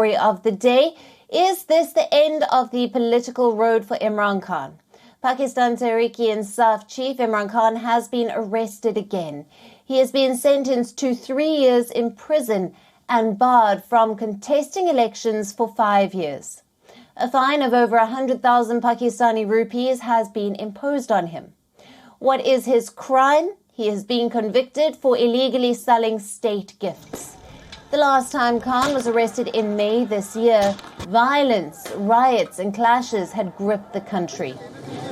Story of the day. Is this the end of the political road for Imran Khan? Pakistan Tehreek-e-Insaf chief Imran Khan has been arrested again. He has been sentenced to 3 years in prison and barred from contesting elections for 5 years. A fine of over 100,000 Pakistani rupees has been imposed on him. What is his crime? He has been convicted for illegally selling state gifts. The last time Khan was arrested in May this year, violence, riots and clashes had gripped the country.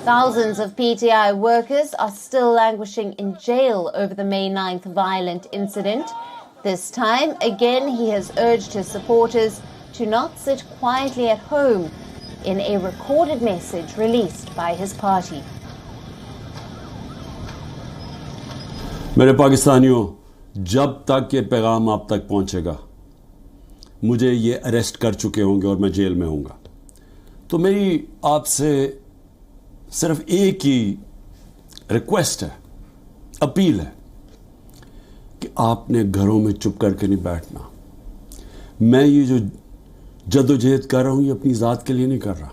Thousands of PTI workers are still languishing in jail over the May 9th violent incident. This time, again, he has urged his supporters to not sit quietly at home in a recorded message released by his party. मेरे पाकिस्तानियों, जब तक ये पैगाम आप तक पहुंचेगा, मुझे ये अरेस्ट कर चुके होंगे और मैं जेल में होऊंगा, तो मेरी आपसे सिर्फ एक ही रिक्वेस्ट है, अपील है कि आपने घरों में चुप करके नहीं बैठना। मैं ये जो जद्दोजहद कर रहा हूँ, ये अपनी ज़ात के लिए नहीं कर रहा,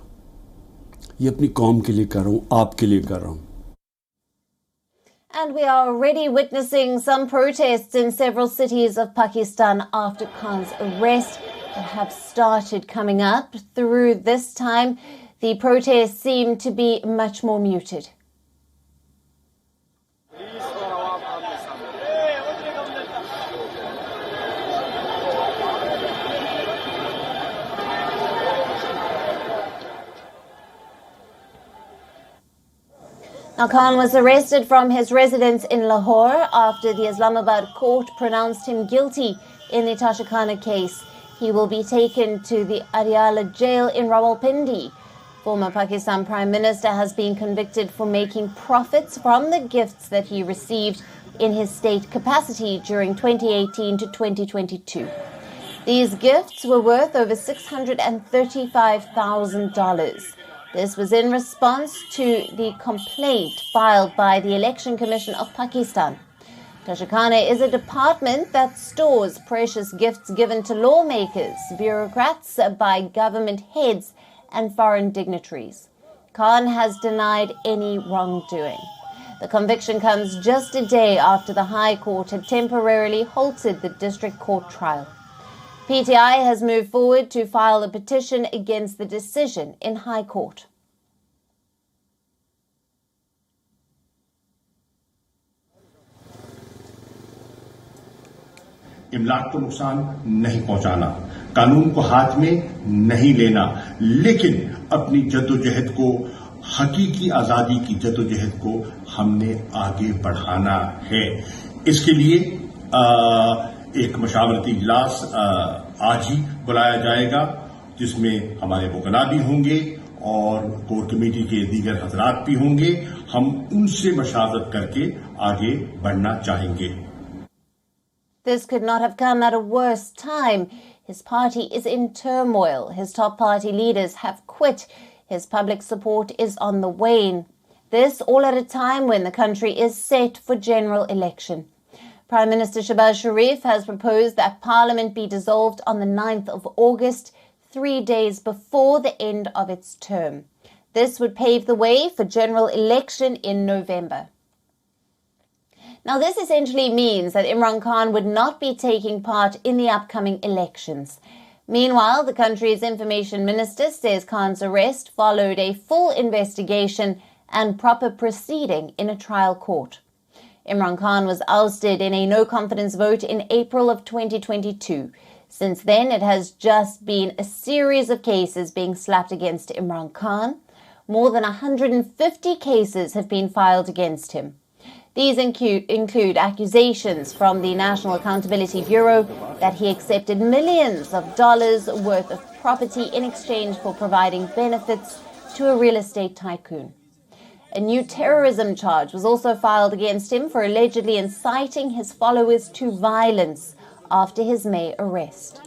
ये अपनी कौम के लिए कर रहा हूँ, आपके लिए कर रहा हूँ। And we are already witnessing some protests in several cities of Pakistan after Khan's arrest that have started coming up. Through this time, the protests seem to be much more muted. Now, Khan was arrested from his residence in Lahore after the Islamabad court pronounced him guilty in the Toshakhana case. He will be taken to the Adiala jail in Rawalpindi. Former Pakistan Prime Minister has been convicted for making profits from the gifts that he received in his state capacity during 2018 to 2022. These gifts were worth over $635,000. This was in response to the complaint filed by the Election Commission of Pakistan. Toshakhana is a department that stores precious gifts given to lawmakers, bureaucrats, by government heads and foreign dignitaries. Khan has denied any wrongdoing. The conviction comes just a day after the High Court had temporarily halted the district court trial. PTI has moved forward to file a petition against the decision in High Court. इमलाक को नुकसान नहीं पहुंचाना, कानून को हाथ में नहीं लेना, लेकिन अपनी जद्दोजहद को, हकीकी आजादी की जद्दोजहद को हमने आगे बढ़ाना है। इसके लिए एक मशावरती इजलास आज ही बुलाया जाएगा, जिसमें हमारे वकला भी होंगे और कोर कमेटी के दीगर हजरात भी होंगे। हम उनसे मशावरत करके आगे बढ़ना चाहेंगे। This could not have come at a worse time. His party is in turmoil. His top party leaders have quit. His public support is on the wane. This all at a time when the country is set for general election. Prime Minister Shehbaz Sharif has proposed that Parliament be dissolved on the 9th of August, 3 days before the end of its term. This would pave the way for general election in November. Now, this essentially means that Imran Khan would not be taking part in the upcoming elections. Meanwhile, the country's information minister says Khan's arrest followed a full investigation and proper proceeding in a trial court. Imran Khan was ousted in a no-confidence vote in April of 2022. Since then, it has just been a series of cases being slapped against Imran Khan. More than 150 cases have been filed against him. These include accusations from the National Accountability Bureau that he accepted millions of dollars worth of property in exchange for providing benefits to a real estate tycoon. A new terrorism charge was also filed against him for allegedly inciting his followers to violence after his May arrest.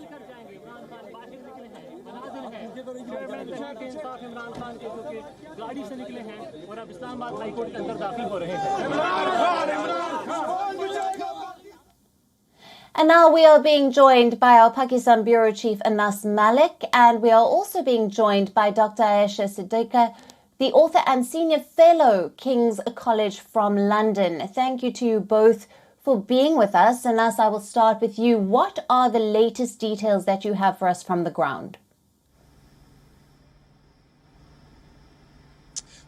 And now we are being joined by our Pakistan Bureau Chief Anas Malik, and we are also being joined by Dr. Ayesha Siddiqa, the author and senior fellow, King's College from London. Thank you to you both for being with us. Anas, I will start with you. What are the latest details that you have for us from the ground?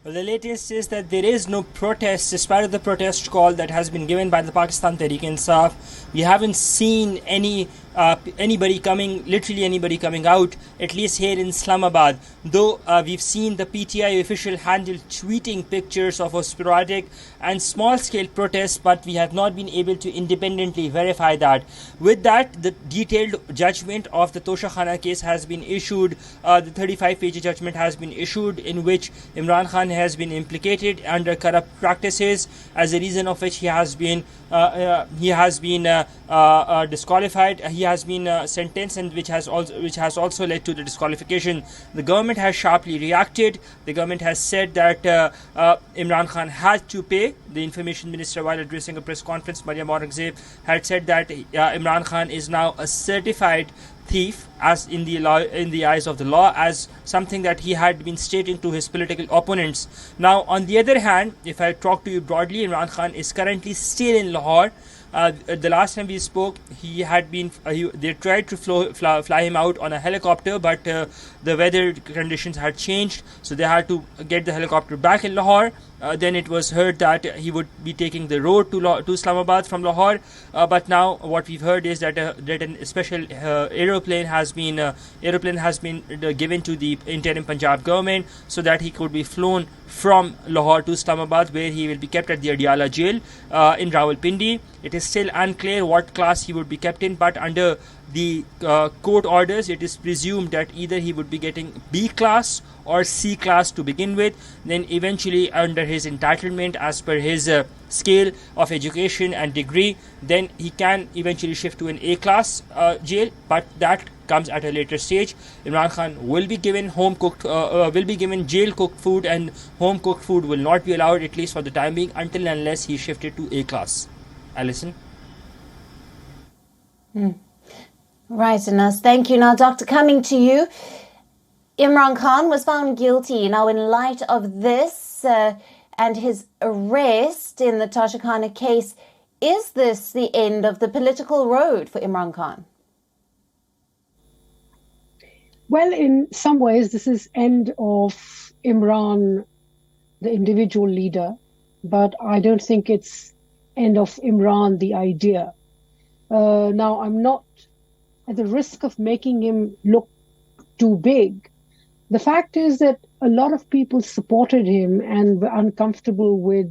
Well, the latest is that there is no protest, despite of the protest call that has been given by the Pakistan Tehreek-e-Insaf. We haven't seen anybody coming out, at least here in Islamabad. Though we've seen the PTI official handle tweeting pictures of a sporadic and small-scale protests, but we have not been able to independently verify that. With that, the detailed judgment of the Toshakhana case has been issued. The 35-page judgment has been issued, in which Imran Khan has been implicated under corrupt practices, as a reason of which he has been disqualified. He has been sentenced, and which has also led to the disqualification. The government has sharply reacted. The government has said that Imran Khan had to pay. The information minister, while addressing a press conference, Maryam Aurangzeb, had said that Imran Khan is now a certified thief, as in the eyes of the law, as something that he had been stating to his political opponents. Now, on the other hand, if I talk to you broadly, Imran Khan is currently still in Lahore. The last time we spoke, he had been they tried to fly him out on a helicopter, but the weather conditions had changed, so they had to get the helicopter back in Lahore. Then it was heard that he would be taking the road to Islamabad from Lahore, but now what we've heard is that a special aeroplane has been given to the interim Punjab government, so that he could be flown from Lahore to Islamabad, where he will be kept at the Adiala jail in Rawalpindi. It is still unclear what class he would be kept in, but under the court orders, it is presumed that either he would be getting B class or C class to begin with. Then eventually, under his entitlement, as per his scale of education and degree, then he can eventually shift to an A class jail, but that comes at a later stage. Imran Khan will be given jail cooked food, and home cooked food will not be allowed, at least for the time being, until and unless he shifted to A class. Alison? Right, Anas. Thank you. Now, Doctor, coming to you. Imran Khan was found guilty. Now, in light of this and his arrest in the Toshakhana case, is this the end of the political road for Imran Khan? Well, in some ways, this is end of Imran, the individual leader, but I don't think it's end of Imran, the idea. Now, I'm not at the risk of making him look too big. The fact is that a lot of people supported him and were uncomfortable with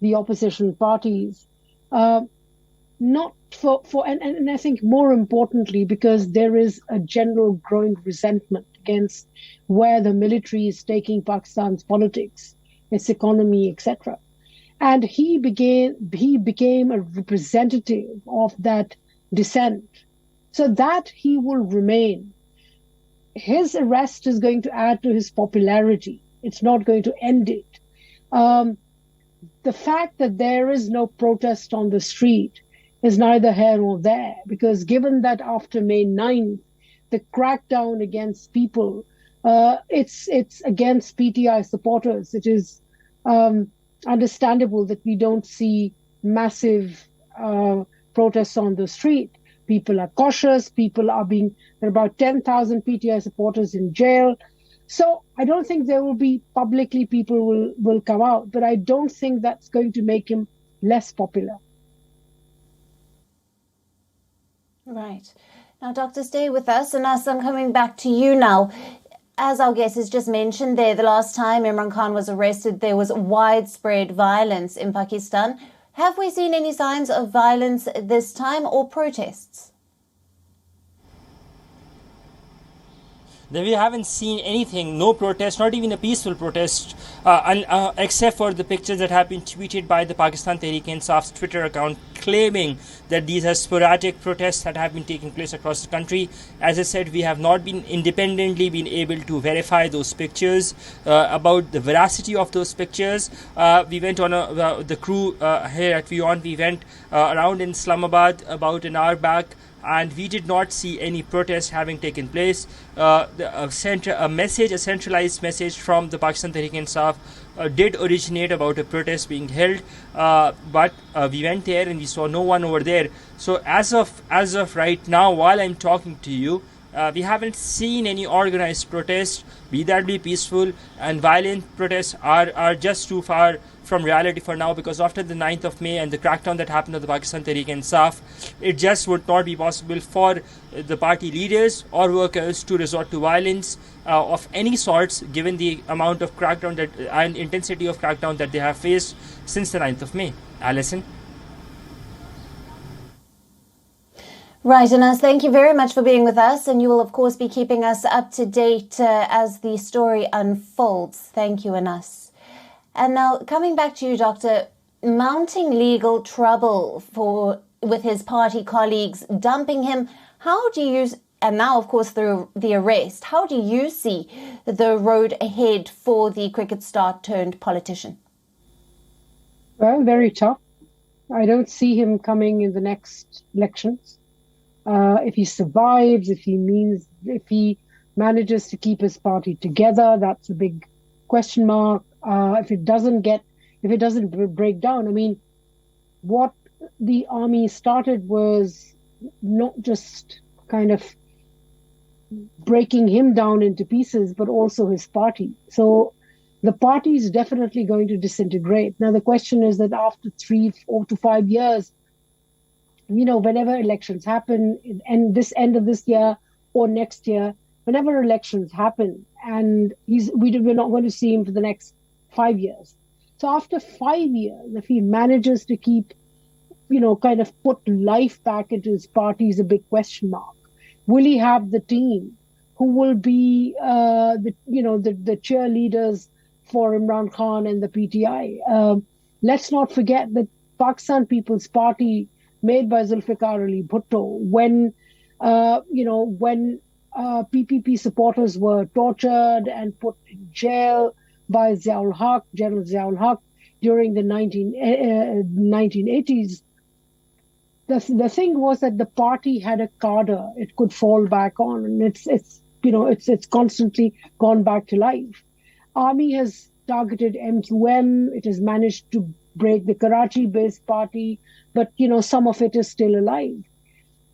the opposition parties. Not and I think more importantly, because there is a general growing resentment against where the military is taking Pakistan's politics, its economy, etc. And he became a representative of that dissent, so that he will remain. His arrest is going to add to his popularity. It's not going to end it. The fact that there is no protest on the street is neither here nor there, because given that after May 9th, the crackdown against people, it's against PTI supporters. It is understandable that we don't see massive protests on the street. People are cautious. There are about 10,000 PTI supporters in jail. So I don't think there will be publicly people will come out, but I don't think that's going to make him less popular. Right. Now, Doctor, stay with us. And as I'm coming back to you now, as our guest has just mentioned there, the last time Imran Khan was arrested, there was widespread violence in Pakistan. Have we seen any signs of violence this time or protests? Then we haven't seen anything, no protest, not even a peaceful protest, except for the pictures that have been tweeted by the Pakistan Tehreek-e-Insaf's Twitter account, claiming that these are sporadic protests that have been taking place across the country. As I said, we have not been independently been able to verify those pictures. About the veracity of those pictures, we went on the crew here at WION. We went around in Islamabad about an hour back, and we did not see any protest having taken place. A centralized message from the Pakistan Tehreek-e-Insaf did originate about a protest being held, but we went there and we saw no one over there. So as of right now, while I'm talking to you, we haven't seen any organized protest, be that be peaceful, and violent protests are just too far from reality for now, because after the 9th of May and the crackdown that happened on the Pakistan Tehreek-e-Insaf, it just would not be possible for the party leaders or workers to resort to violence of any sorts, given the amount of crackdown and intensity of crackdown that they have faced since the 9th of May. Alison? Right, Anas, thank you very much for being with us, and you will, of course, be keeping us up to date as the story unfolds. Thank you, Anas. And now, coming back to you, Doctor, mounting legal trouble with his party colleagues, dumping him, how do you, and now, of course, through the arrest, how do you see the road ahead for the cricket star turned politician? Well, very tough. I don't see him coming in the next elections. If he survives, if he manages to keep his party together, that's a big question mark. If it doesn't break down, I mean, what the army started was not just kind of breaking him down into pieces, but also his party. So the party is definitely going to disintegrate. Now, the question is that after 3 to 5 years, whenever elections happen, and this end of this year or next year, whenever elections happen, and we're not going to see him for the next 5 years. So after 5 years, if he manages to keep, kind of put life back into his party, is a big question mark. Will he have the team who will be the cheerleaders for Imran Khan and the PTI? Let's not forget that Pakistan People's Party, made by Zulfikar Ali Bhutto, when PPP supporters were tortured and put in jail by General Ziaul Haq during the 1980s. The thing was that the party had a cadre it could fall back on, and it's constantly gone back to life. Army has targeted MQM. It has managed to break the Karachi-based party, but some of it is still alive.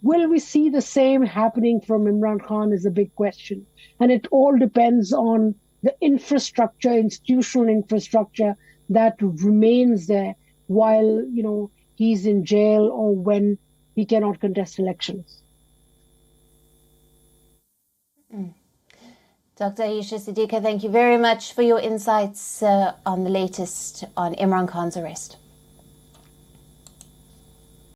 Will we see the same happening from Imran Khan is a big question. And it all depends on the institutional infrastructure that remains there while, he's in jail or when he cannot contest elections. Dr. Ayesha Siddiqa, thank you very much for your insights on the latest on Imran Khan's arrest.